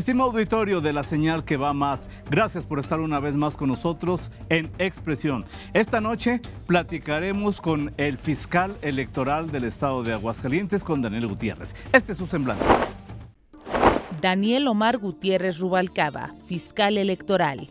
Estimado auditorio de la señal que va más, gracias por estar una vez más con nosotros en Expresión. Esta noche platicaremos con el fiscal electoral del estado de Aguascalientes, con Daniel Gutiérrez. Este es su semblante. Daniel Omar Gutiérrez Rubalcaba, fiscal electoral.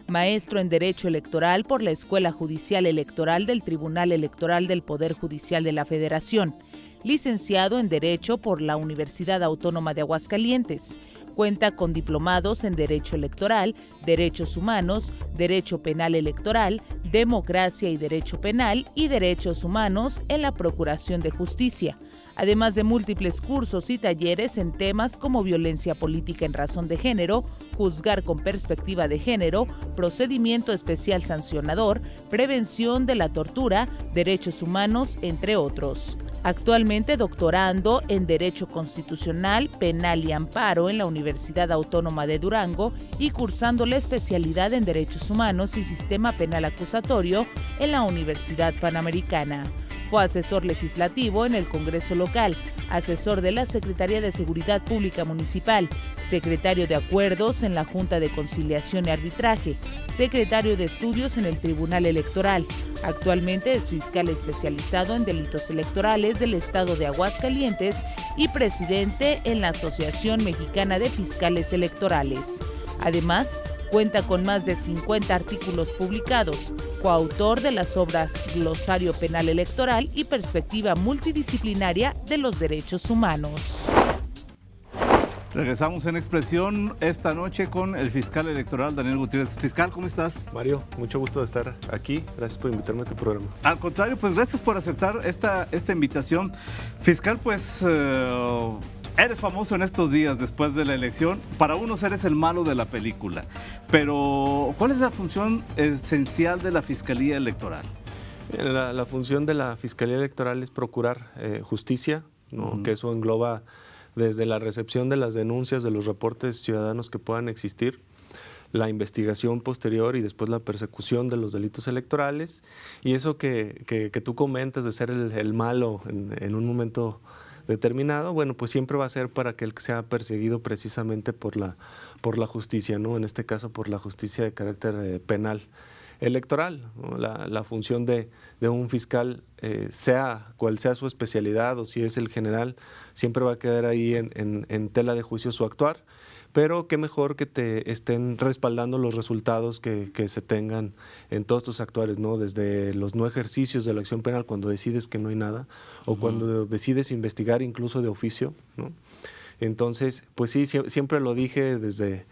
Maestro en Derecho Electoral por la Escuela Judicial Electoral del Tribunal Electoral del Poder Judicial de la Federación. Licenciado en Derecho por la Universidad Autónoma de Aguascalientes. Cuenta con diplomados en Derecho Electoral, Derechos Humanos, Derecho Penal Electoral, Democracia y Derecho Penal y Derechos Humanos en la Procuración de Justicia, además de múltiples cursos y talleres en temas como violencia política en razón de género, juzgar con perspectiva de género, procedimiento especial sancionador, prevención de la tortura, derechos humanos, entre otros. Actualmente doctorando en Derecho Constitucional, Penal y Amparo en la Universidad Autónoma de Durango y cursando la especialidad en Derechos Humanos y Sistema Penal Acusatorio en la Universidad Panamericana. Fue asesor legislativo en el Congreso local, asesor de la Secretaría de Seguridad Pública Municipal, secretario de Acuerdos en la Junta de Conciliación y Arbitraje, secretario de Estudios en el Tribunal Electoral. Actualmente es fiscal especializado en delitos electorales del estado de Aguascalientes y presidente en la Asociación Mexicana de Fiscales Electorales. Además, cuenta con más de 50 artículos publicados, coautor de las obras Glosario Penal Electoral y Perspectiva Multidisciplinaria de los Derechos Humanos. Regresamos en Expresión esta noche con el fiscal electoral Daniel Gutiérrez. Fiscal, ¿cómo estás? Mario, mucho gusto de estar aquí. Gracias por invitarme a tu programa. Al contrario, pues gracias por aceptar esta invitación. Fiscal, pues eres famoso en estos días después de la elección. Para unos eres el malo de la película. Pero, ¿cuál es la función esencial de la Fiscalía Electoral? La función de la Fiscalía Electoral es procurar justicia, ¿no? Que eso engloba desde la recepción de las denuncias, de los reportes ciudadanos que puedan existir, la investigación posterior y después la persecución de los delitos electorales. Y eso que tú comentas de ser el malo en un momento determinado, bueno, pues siempre va a ser para que él sea perseguido precisamente por la justicia, ¿no? En este caso por la justicia de carácter penal electoral, ¿no? La función de un fiscal, sea cual sea su especialidad o si es el general, siempre va a quedar ahí en tela de juicio su actuar, pero qué mejor que te estén respaldando los resultados que se tengan en todos tus actuares, ¿no? Desde los no ejercicios de la acción penal cuando decides que no hay nada, o cuando decides investigar incluso de oficio, ¿no? Entonces, pues sí, siempre lo dije desde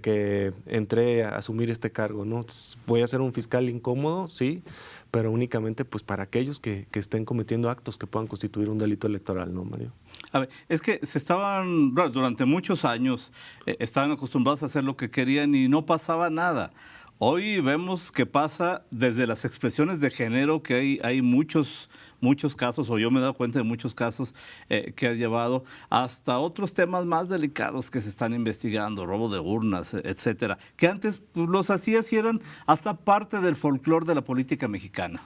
que entré a asumir este cargo, ¿no? Voy a ser un fiscal incómodo, sí, pero únicamente pues para aquellos que estén cometiendo actos que puedan constituir un delito electoral, ¿no, Mario? A ver, es que durante muchos años, estaban acostumbrados a hacer lo que querían y no pasaba nada. Hoy vemos que pasa desde las expresiones de género, que hay muchos casos, o yo me he dado cuenta de muchos casos que has llevado, hasta otros temas más delicados que se están investigando, robo de urnas, etcétera, que antes pues, los hacías y eran hasta parte del folclore de la política mexicana.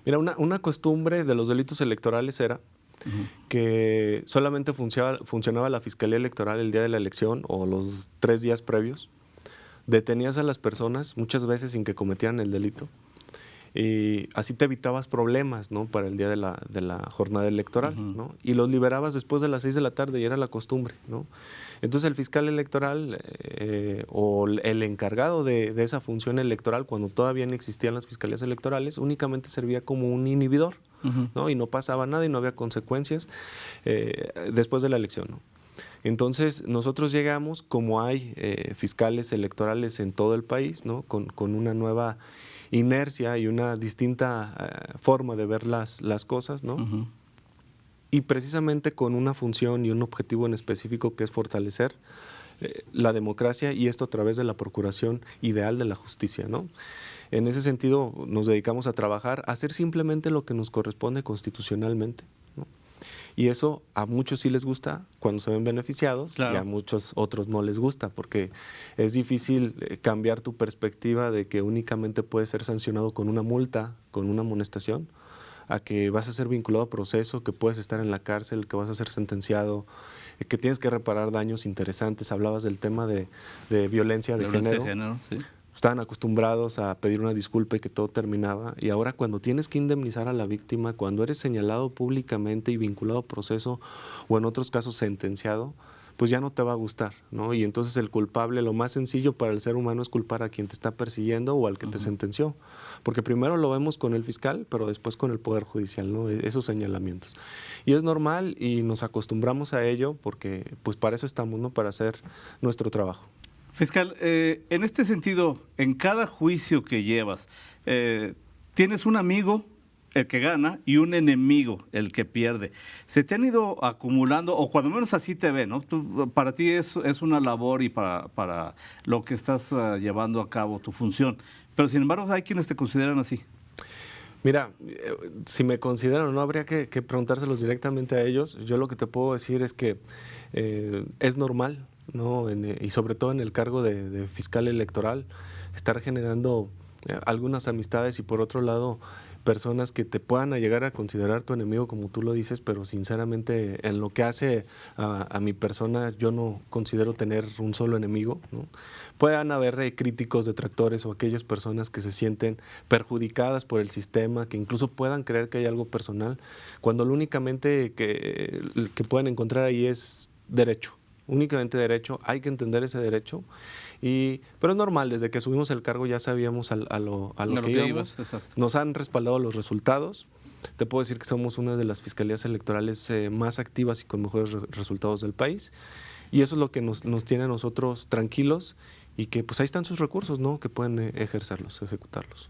Mira, una costumbre de los delitos electorales era que solamente funcionaba la Fiscalía Electoral el día de la elección o los 3 días previos. Detenías a las personas muchas veces sin que cometieran el delito y así te evitabas problemas, ¿no? Para el día de la jornada electoral, ¿no? Y los liberabas después de las 6 de la tarde y era la costumbre, ¿no? Entonces el fiscal electoral o el encargado de esa función electoral, cuando todavía no existían las fiscalías electorales, únicamente servía como un inhibidor, ¿no? Y no pasaba nada y no había consecuencias después de la elección, ¿no? Entonces nosotros llegamos, como hay fiscales electorales en todo el país, ¿no? Con una nueva inercia y una distinta forma de ver las cosas, ¿no? Y precisamente con una función y un objetivo en específico que es fortalecer la democracia, y esto a través de la procuración ideal de la justicia, ¿no? En ese sentido nos dedicamos a trabajar, a hacer simplemente lo que nos corresponde constitucionalmente, ¿no? Y eso a muchos sí les gusta cuando se ven beneficiados, claro, y a muchos otros no les gusta, porque es difícil cambiar tu perspectiva de que únicamente puedes ser sancionado con una multa, con una amonestación, a que vas a ser vinculado a proceso, que puedes estar en la cárcel, que vas a ser sentenciado que tienes que reparar daños interesantes. Hablabas del tema de violencia de género. Sí. Estaban acostumbrados a pedir una disculpa y que todo terminaba, y ahora cuando tienes que indemnizar a la víctima, cuando eres señalado públicamente y vinculado a proceso o en otros casos sentenciado, pues ya no te va a gustar, ¿no? Y entonces el culpable, lo más sencillo para el ser humano es culpar a quien te está persiguiendo o al que te sentenció, porque primero lo vemos con el fiscal, pero después con el Poder Judicial, ¿no? Esos señalamientos. Y es normal y nos acostumbramos a ello porque pues para eso estamos, ¿no? Para hacer nuestro trabajo. Fiscal, en este sentido, en cada juicio que llevas, tienes un amigo, el que gana, y un enemigo, el que pierde. ¿Se te han ido acumulando, o cuando menos así te ve, ¿no? Para ti es una labor y para lo que estás llevando a cabo, tu función, pero sin embargo hay quienes te consideran así? Mira, si me consideran o no, habría que preguntárselos directamente a ellos. Yo lo que te puedo decir es que es normal, ¿no? Y sobre todo en el cargo de fiscal electoral, estar generando algunas amistades y por otro lado personas que te puedan llegar a considerar tu enemigo, como tú lo dices, pero sinceramente en lo que hace a mi persona yo no considero tener un solo enemigo, ¿no? Puedan haber críticos, detractores o aquellas personas que se sienten perjudicadas por el sistema, que incluso puedan creer que hay algo personal, cuando lo únicamente que pueden encontrar ahí es derecho. Únicamente derecho, hay que entender ese derecho, pero es normal, desde que subimos el cargo ya sabíamos a lo que íbamos, nos han respaldado los resultados, te puedo decir que somos una de las fiscalías electorales más activas y con mejores resultados del país, y eso es lo que nos tiene a nosotros tranquilos y que pues ahí están sus recursos, ¿no? Que pueden ejercerlos, ejecutarlos.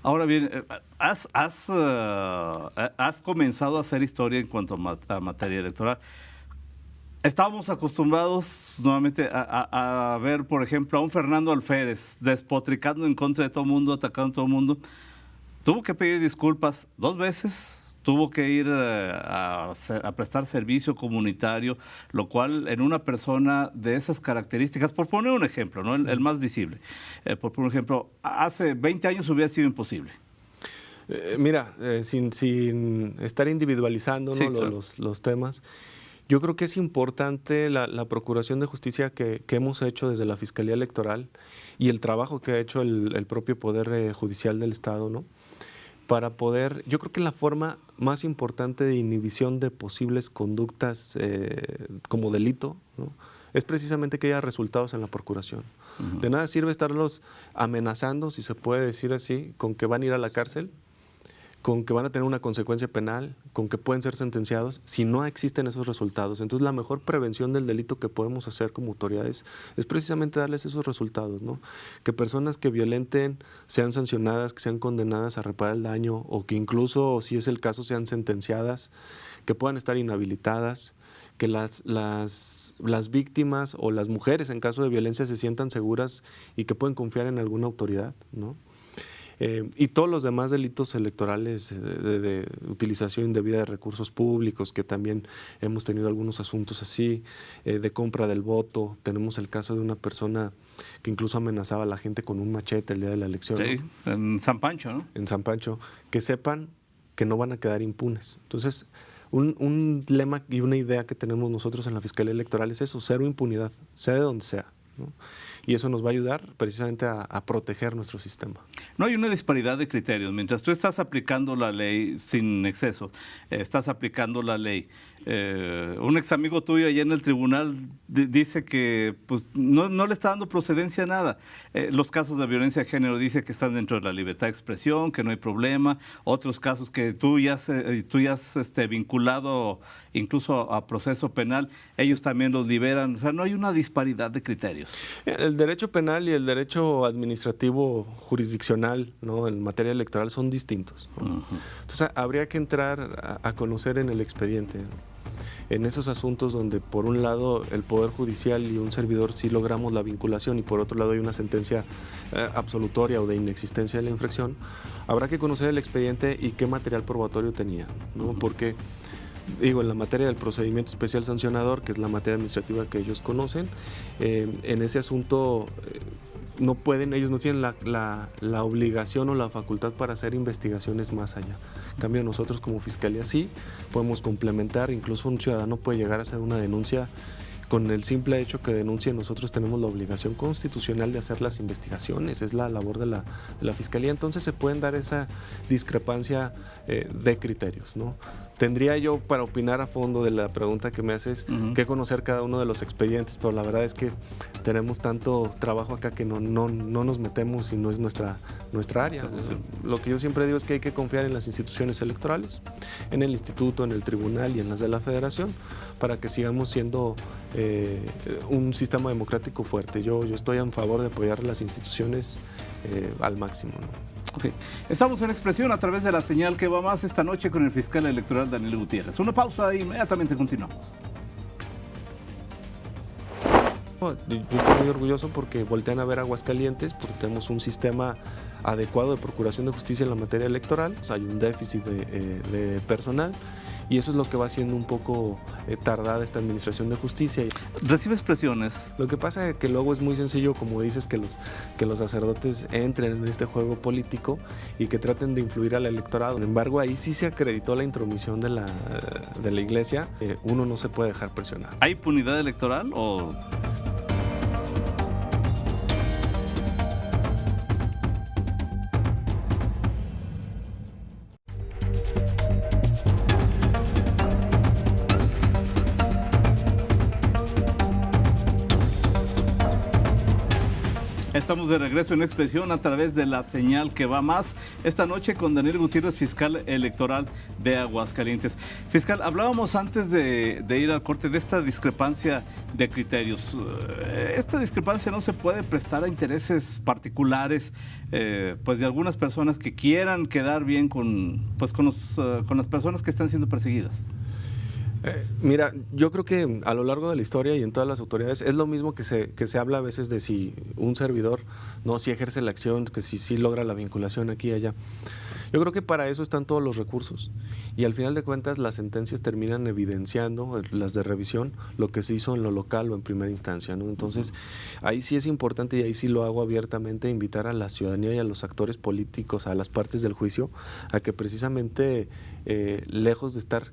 Ahora bien, has comenzado a hacer historia en cuanto a materia electoral. Estábamos acostumbrados nuevamente a ver, por ejemplo, a un Fernando Alférez despotricando en contra de todo el mundo, atacando a todo el mundo. Tuvo que pedir disculpas 2 veces, tuvo que ir a prestar servicio comunitario, lo cual en una persona de esas características, por poner un ejemplo, ¿no? el más visible, por poner un ejemplo, hace 20 años hubiera sido imposible. Mira, sin estar individualizando, ¿no? Sí, claro. los temas, yo creo que es importante la procuración de justicia que hemos hecho desde la Fiscalía Electoral y el trabajo que ha hecho el propio Poder Judicial del Estado, ¿no? Para poder, yo creo que la forma más importante de inhibición de posibles conductas como delito, ¿no? Es precisamente que haya resultados en la procuración. Uh-huh. De nada sirve estarlos amenazando, si se puede decir así, con que van a ir a la cárcel, con que van a tener una consecuencia penal, con que pueden ser sentenciados, si no existen esos resultados. Entonces, la mejor prevención del delito que podemos hacer como autoridades es precisamente darles esos resultados, ¿no? Que personas que violenten sean sancionadas, que sean condenadas a reparar el daño, o que incluso, si es el caso, sean sentenciadas, que puedan estar inhabilitadas, que las víctimas o las mujeres en caso de violencia se sientan seguras y que pueden confiar en alguna autoridad, ¿no? Y todos los demás delitos electorales de utilización indebida de recursos públicos, que también hemos tenido algunos asuntos así, de compra del voto. Tenemos el caso de una persona que incluso amenazaba a la gente con un machete el día de la elección. Sí, ¿no? En San Pancho, ¿no? En San Pancho. Que sepan que no van a quedar impunes. Entonces, un lema y una idea que tenemos nosotros en la Fiscalía Electoral es eso, cero impunidad, sea de donde sea, ¿no? Y eso nos va a ayudar precisamente a proteger nuestro sistema. No hay una disparidad de criterios. Mientras tú estás aplicando la ley sin exceso, estás aplicando la ley. Un ex amigo tuyo allá en el tribunal dice que pues, no le está dando procedencia a nada. Los casos de violencia de género dice que están dentro de la libertad de expresión, que no hay problema. Otros casos que tú ya has vinculado incluso a proceso penal, ellos también los liberan. O sea, no hay una disparidad de criterios. El derecho penal y el derecho administrativo jurisdiccional, ¿no? En materia electoral son distintos, ¿no? Uh-huh. Entonces habría que entrar a conocer en el expediente, ¿no? En esos asuntos donde por un lado el Poder Judicial y un servidor sí logramos la vinculación y por otro lado hay una sentencia absolutoria o de inexistencia de la infracción, habrá que conocer el expediente y qué material probatorio tenía, ¿no? Uh-huh. Porque digo, en la materia del procedimiento especial sancionador, que es la materia administrativa que ellos conocen, en ese asunto no pueden, ellos no tienen la obligación o la facultad para hacer investigaciones más allá. En cambio, nosotros como Fiscalía sí podemos complementar, incluso un ciudadano puede llegar a hacer una denuncia. Con el simple hecho que denuncie, nosotros tenemos la obligación constitucional de hacer las investigaciones, es la labor de la Fiscalía, entonces se pueden dar esa discrepancia de criterios, ¿no? Tendría yo, para opinar a fondo de la pregunta que me haces, que conocer cada uno de los expedientes, pero la verdad es que tenemos tanto trabajo acá que no nos metemos y no es nuestra área. Lo que yo siempre digo es que hay que confiar en las instituciones electorales, en el instituto, en el tribunal y en las de la federación, para que sigamos siendo un sistema democrático fuerte. Yo estoy en favor de apoyar las instituciones al máximo, ¿no? Okay. Estamos en Expresión a través de la señal que va más esta noche con el fiscal electoral Daniel Gutiérrez. Una pausa e inmediatamente continuamos. Yo estoy muy orgulloso porque voltean a ver Aguascalientes, porque tenemos un sistema adecuado de procuración de justicia en la materia electoral, o sea, hay un déficit de personal. Y eso es lo que va haciendo un poco tardada esta administración de justicia. ¿Recibes presiones? Lo que pasa es que luego es muy sencillo, como dices, que los sacerdotes entren en este juego político y que traten de influir al electorado. Sin embargo, ahí sí se acreditó la intromisión de la iglesia. Uno no se puede dejar presionar. ¿Hay impunidad electoral o...? Estamos de regreso en Expresión a través de la señal que va más esta noche con Daniel Gutiérrez, fiscal electoral de Aguascalientes. Fiscal, hablábamos antes de ir al corte de esta discrepancia de criterios. Esta discrepancia no se puede prestar a intereses particulares, pues de algunas personas que quieran quedar bien con las personas que están siendo perseguidas. Mira, yo creo que a lo largo de la historia y en todas las autoridades es lo mismo que se habla a veces de si un servidor no si ejerce la acción, que si logra la vinculación aquí y allá. Yo creo que para eso están todos los recursos y al final de cuentas las sentencias terminan evidenciando, las de revisión, lo que se hizo en lo local o en primera instancia, ¿no? Entonces, ahí sí es importante y ahí sí lo hago abiertamente, invitar a la ciudadanía y a los actores políticos, a las partes del juicio, a que precisamente, lejos de estar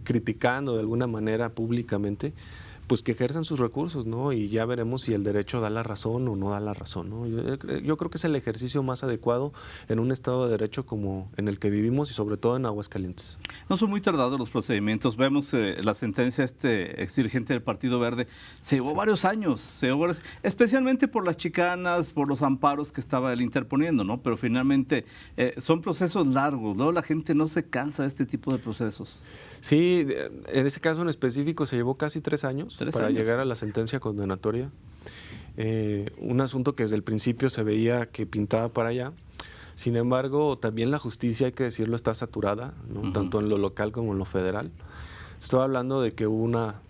criticando de alguna manera públicamente, pues que ejerzan sus recursos, ¿no? Y ya veremos si el derecho da la razón o no da la razón, ¿no? Yo creo que es el ejercicio más adecuado en un Estado de Derecho como en el que vivimos y sobre todo en Aguascalientes. No son muy tardados los procedimientos. Vemos la sentencia exdirigente del Partido Verde. Se llevó varios años, especialmente por las chicanas, por los amparos que estaba él interponiendo, ¿no? Pero finalmente son procesos largos, ¿no? La gente no se cansa de este tipo de procesos. Sí, en ese caso en específico se llevó casi 3 años para llegar a la sentencia condenatoria. Un asunto que desde el principio se veía que pintaba para allá. Sin embargo, también la justicia, hay que decirlo, está saturada, ¿no? Tanto en lo local como en lo federal. Estoy hablando de que hubo una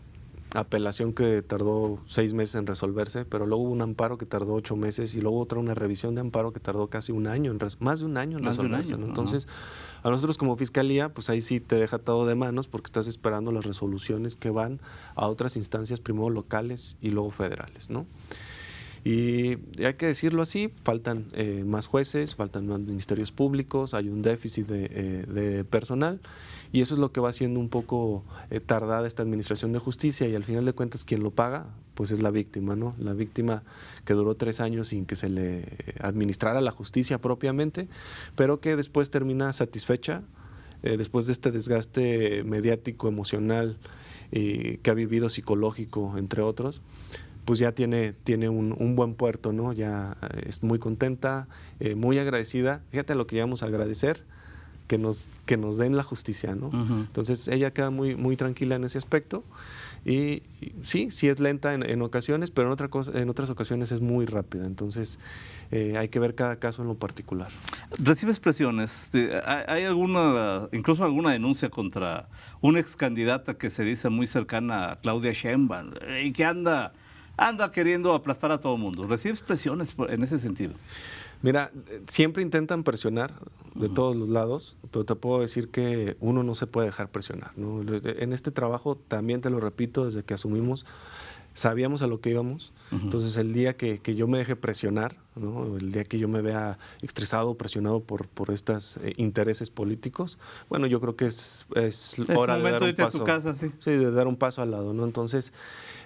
apelación que tardó 6 meses en resolverse, pero luego hubo un amparo que tardó 8 meses y luego una revisión de amparo que tardó casi un año, más de un año en resolverse, ¿no? Entonces, a nosotros como Fiscalía, pues ahí sí te deja todo de manos porque estás esperando las resoluciones que van a otras instancias, primero locales y luego federales, ¿no? Y hay que decirlo así, faltan más jueces, faltan más ministerios públicos, hay un déficit de personal y eso es lo que va haciendo un poco tardada esta administración de justicia y al final de cuentas quien lo paga pues es la víctima, ¿no? La víctima que duró 3 años sin que se le administrara la justicia propiamente, pero que después termina satisfecha después de este desgaste mediático, emocional que ha vivido, psicológico, entre otros. Pues ya tiene un buen puerto, ¿no? Ya es muy contenta, muy agradecida. Fíjate lo que íbamos a agradecer, que nos den la justicia, ¿no? Entonces ella queda muy, muy tranquila en ese aspecto. Y sí es lenta en ocasiones, pero en otras ocasiones es muy rápida. Entonces hay que ver cada caso en lo particular. ¿Recibes presiones? ¿Hay incluso alguna denuncia contra una ex candidata que se dice muy cercana a Claudia Sheinbaum y que anda queriendo aplastar a todo el mundo? ¿Recibes presiones en ese sentido? Mira, siempre intentan presionar de todos los lados, pero te puedo decir que uno no se puede dejar presionar, ¿no? En este trabajo, también te lo repito, desde que asumimos, sabíamos a lo que íbamos. Entonces el día que yo me deje presionar, ¿no? El día que yo me vea estresado, presionado por estos intereses políticos, bueno, yo creo que es hora de dar un paso. A tu casa, sí. Sí, de dar un paso al lado, ¿no? Entonces,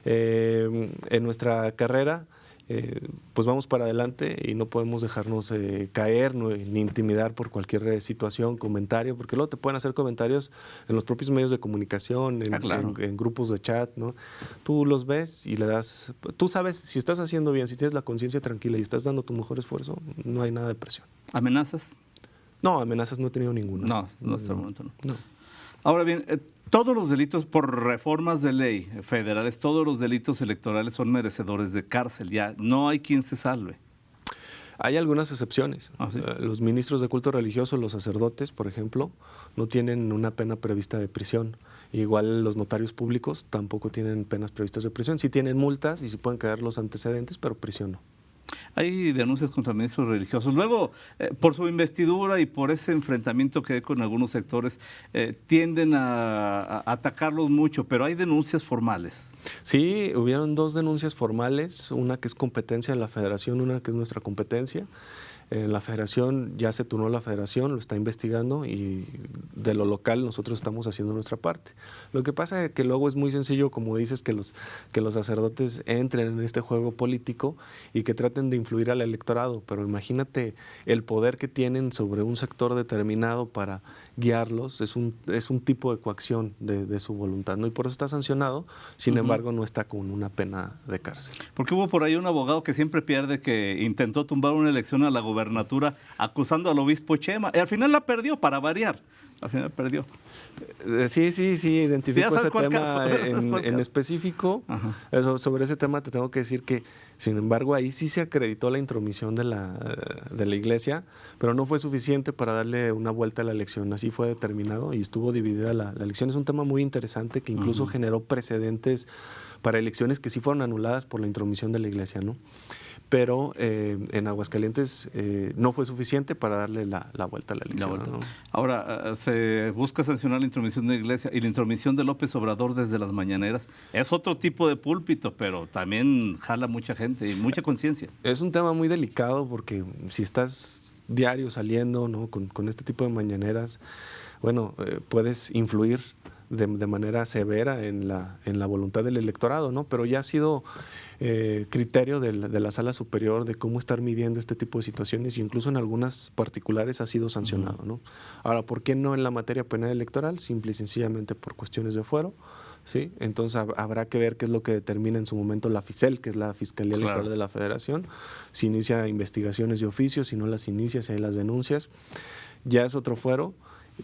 en nuestra carrera, pues vamos para adelante y no podemos dejarnos caer ni intimidar por cualquier situación, comentario, porque luego te pueden hacer comentarios en los propios medios de comunicación, en grupos de chat, ¿no? Tú los ves y le das, tú sabes si estás haciendo bien, si tienes la conciencia tranquila y estás dando tu mejor esfuerzo, no hay nada de presión. ¿Amenazas? No, amenazas no he tenido ninguna. No, hasta el momento no. No. Ahora bien, todos los delitos por reformas de ley federales, todos los delitos electorales son merecedores de cárcel. Ya no hay quien se salve. Hay algunas excepciones. ¿Sí? Los ministros de culto religioso, los sacerdotes, por ejemplo, no tienen una pena prevista de prisión. Igual los notarios públicos tampoco tienen penas previstas de prisión. Sí tienen multas y sí pueden quedar los antecedentes, pero prisión no. Hay denuncias contra ministros religiosos. Luego, por su investidura y por ese enfrentamiento que hay con algunos sectores, tienden a atacarlos mucho, pero hay denuncias formales. Sí, hubieron 2 denuncias formales, una que es competencia de la federación, una que es nuestra competencia. La federación, ya se turnó la federación, lo está investigando y de lo local nosotros estamos haciendo nuestra parte. Lo que pasa es que luego es muy sencillo, como dices, que los sacerdotes entren en este juego político y que traten de influir al electorado, pero imagínate el poder que tienen sobre un sector determinado para guiarlos, es un tipo de coacción de su voluntad, ¿no? Y por eso está sancionado, sin embargo no está con una pena de cárcel. Porque hubo por ahí un abogado que siempre pierde, que intentó tumbar una elección a la gobernatura acusando al obispo Chema, y al final la perdió, para variar. Al final perdió. Sí, identifico ese tema en específico. Sobre ese tema te tengo que decir que, sin embargo, ahí sí se acreditó la intromisión de la iglesia, pero no fue suficiente para darle una vuelta a la elección. Así fue determinado y estuvo dividida la elección. Es un tema muy interesante que incluso generó precedentes para elecciones que sí fueron anuladas por la intromisión de la iglesia, ¿no? Pero en Aguascalientes no fue suficiente para darle la vuelta a la elección. ¿No? Ahora, se busca sancionar la intromisión de la iglesia y la intromisión de López Obrador desde las mañaneras. Es otro tipo de púlpito, pero también jala mucha gente y mucha conciencia. Es un tema muy delicado porque si estás diario saliendo, ¿no? con este tipo de mañaneras, bueno, puedes influir de manera severa en la voluntad del electorado, ¿no? Pero ya ha sido criterio de la sala superior de cómo estar midiendo este tipo de situaciones y incluso en algunas particulares ha sido sancionado, ¿no? Ahora, ¿por qué no en la materia penal electoral? Simple y sencillamente por cuestiones de fuero, ¿sí? Entonces habrá que ver qué es lo que determina en su momento la FICEL, que es la Fiscalía Electoral de la Federación, si inicia investigaciones de oficio, si no las inicia, si hay las denuncias, ya es otro fuero.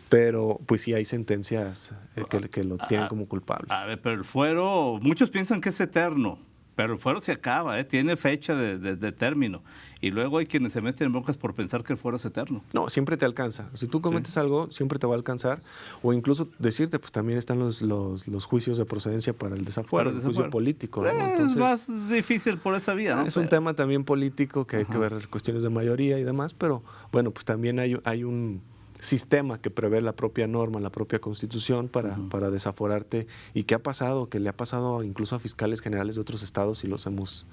Pero pues sí hay sentencias que lo tienen como culpable. A ver, pero el fuero, muchos piensan que es eterno, pero el fuero se acaba, tiene fecha de término. Y luego hay quienes se meten en broncas por pensar que el fuero es eterno. No, siempre te alcanza. Si tú cometes algo, siempre te va a alcanzar. O incluso decirte, pues también están los juicios de procedencia para el desafuero, el juicio político, ¿no? Entonces, es más difícil por esa vía, ¿no? Es un tema también político que hay que ver cuestiones de mayoría y demás, pero bueno, pues también hay un sistema que prevé la propia norma, la propia Constitución para desaforarte. ¿Y qué ha pasado? Que le ha pasado incluso a fiscales generales de otros estados y los hemos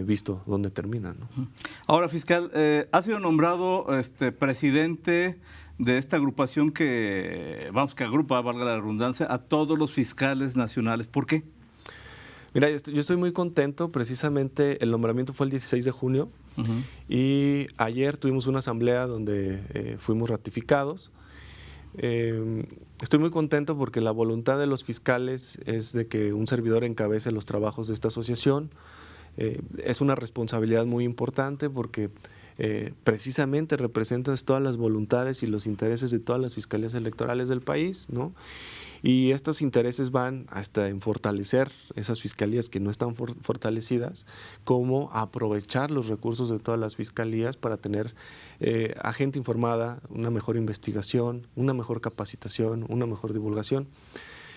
visto dónde terminan, ¿no? Ahora, fiscal, ha sido nombrado presidente de esta agrupación que agrupa, valga la redundancia, a todos los fiscales nacionales. ¿Por qué? Mira, yo estoy muy contento. Precisamente el nombramiento fue el 16 de junio y ayer tuvimos una asamblea donde fuimos ratificados. Estoy muy contento porque la voluntad de los fiscales es de que un servidor encabece los trabajos de esta asociación. Es una responsabilidad muy importante porque precisamente representas todas las voluntades y los intereses de todas las fiscalías electorales del país, ¿no? Y estos intereses van hasta en fortalecer esas fiscalías que no están fortalecidas, como aprovechar los recursos de todas las fiscalías para tener a gente informada, una mejor investigación, una mejor capacitación, una mejor divulgación.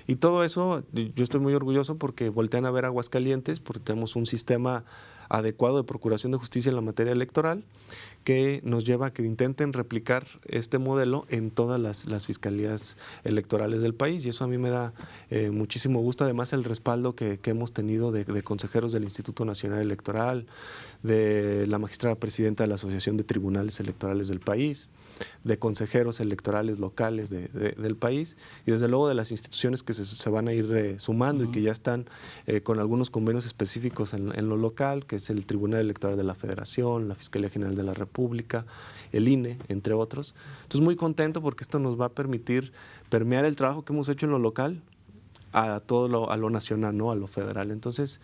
Y todo eso, yo estoy muy orgulloso porque voltean a ver Aguascalientes, porque tenemos un sistema adecuado de procuración de justicia en la materia electoral, que nos lleva a que intenten replicar este modelo en todas las fiscalías electorales del país, y eso a mí me da muchísimo gusto. Además, el respaldo que hemos tenido de consejeros del Instituto Nacional Electoral, de la magistrada presidenta de la Asociación de Tribunales Electorales del país, de consejeros electorales locales del país, y desde luego de las instituciones que se van a ir sumando y que ya están con algunos convenios específicos en lo local, que es el Tribunal Electoral de la Federación, la Fiscalía General de la República, el INE, entre otros. Entonces, muy contento porque esto nos va a permitir permear el trabajo que hemos hecho en lo local a a lo nacional, ¿no? A lo federal. Entonces,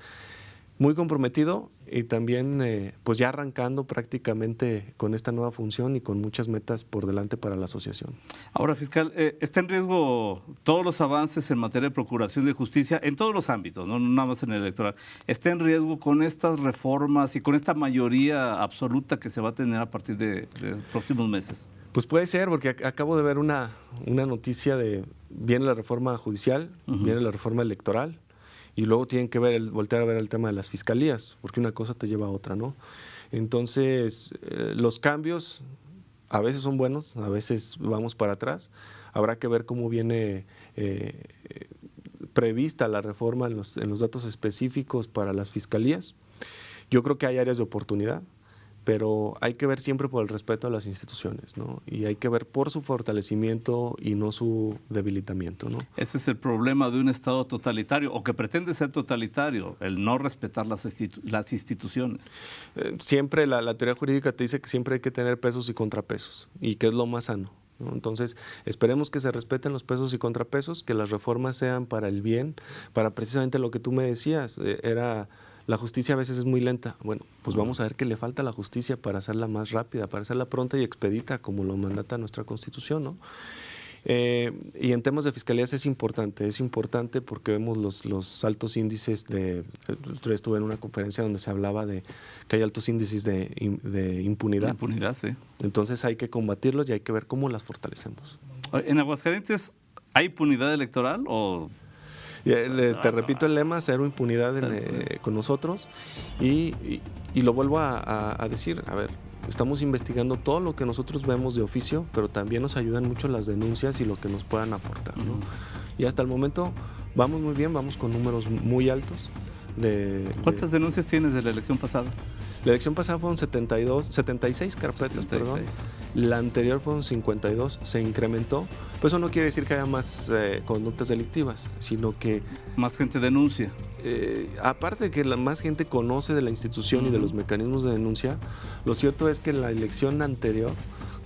muy comprometido y también pues ya arrancando prácticamente con esta nueva función y con muchas metas por delante para la asociación. Ahora, fiscal, ¿está en riesgo todos los avances en materia de procuración de justicia en todos los ámbitos, no nada más en el electoral? ¿Está en riesgo con estas reformas y con esta mayoría absoluta que se va a tener a partir de próximos meses? Pues puede ser, porque acabo de ver una noticia de viene la reforma judicial, viene la reforma electoral, y luego tienen que voltear a ver el tema de las fiscalías, porque una cosa te lleva a otra, ¿no? Entonces, los cambios a veces son buenos, a veces vamos para atrás. Habrá que ver cómo viene prevista la reforma en los datos específicos para las fiscalías. Yo creo que hay áreas de oportunidad, pero hay que ver siempre por el respeto a las instituciones, ¿no? Y hay que ver por su fortalecimiento y no su debilitamiento, ¿no? Ese es el problema de un Estado totalitario, o que pretende ser totalitario, el no respetar las instituciones. Siempre la teoría jurídica te dice que siempre hay que tener pesos y contrapesos, y que es lo más sano, ¿no? Entonces, esperemos que se respeten los pesos y contrapesos, que las reformas sean para el bien, para precisamente lo que tú me decías, la justicia a veces es muy lenta. Bueno, pues vamos a ver qué le falta a la justicia para hacerla más rápida, para hacerla pronta y expedita, como lo mandata nuestra Constitución, ¿no? Y en temas de fiscalías es importante porque vemos los altos índices yo estuve en una conferencia donde se hablaba de que hay altos índices de impunidad. Impunidad, sí. Entonces hay que combatirlos y hay que ver cómo las fortalecemos. ¿En Aguascalientes hay impunidad electoral o...? Te repito el lema, cero impunidad con nosotros, y lo vuelvo a decir, a ver, estamos investigando todo lo que nosotros vemos de oficio, pero también nos ayudan mucho las denuncias y lo que nos puedan aportar, ¿no? Y hasta el momento vamos muy bien, vamos con números muy altos. ¿Cuántas denuncias tienes de la elección pasada? La elección pasada fueron 76 carpetas, 76. Perdón. La anterior fueron 52, se incrementó. Pues eso no quiere decir que haya más conductas delictivas, sino que... Más gente denuncia. Aparte de que más gente conoce de la institución y de los mecanismos de denuncia, lo cierto es que en la elección anterior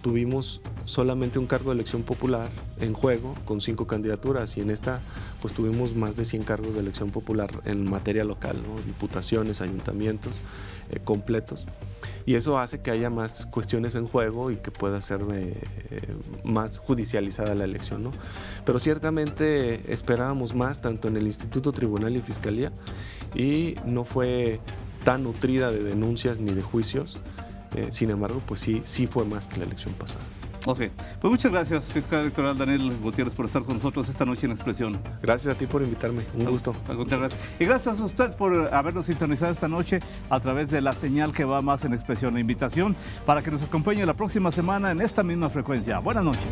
tuvimos solamente un cargo de elección popular en juego con 5 candidaturas, y en esta pues tuvimos más de 100 cargos de elección popular en materia local, ¿no? Diputaciones, ayuntamientos completos, y eso hace que haya más cuestiones en juego y que pueda ser más judicializada la elección, ¿no? Pero ciertamente esperábamos más, tanto en el Instituto, Tribunal y Fiscalía, y no fue tan nutrida de denuncias ni de juicios. Sin embargo, pues sí fue más que la elección pasada. Ok, pues muchas gracias, fiscal electoral Daniel Gutiérrez, por estar con nosotros esta noche en Expresión. Gracias a ti por invitarme, un gusto. Muchas gracias. Y gracias a usted por habernos sintonizado esta noche a través de la señal que va más en Expresión. La invitación para que nos acompañe la próxima semana en esta misma frecuencia. Buenas noches.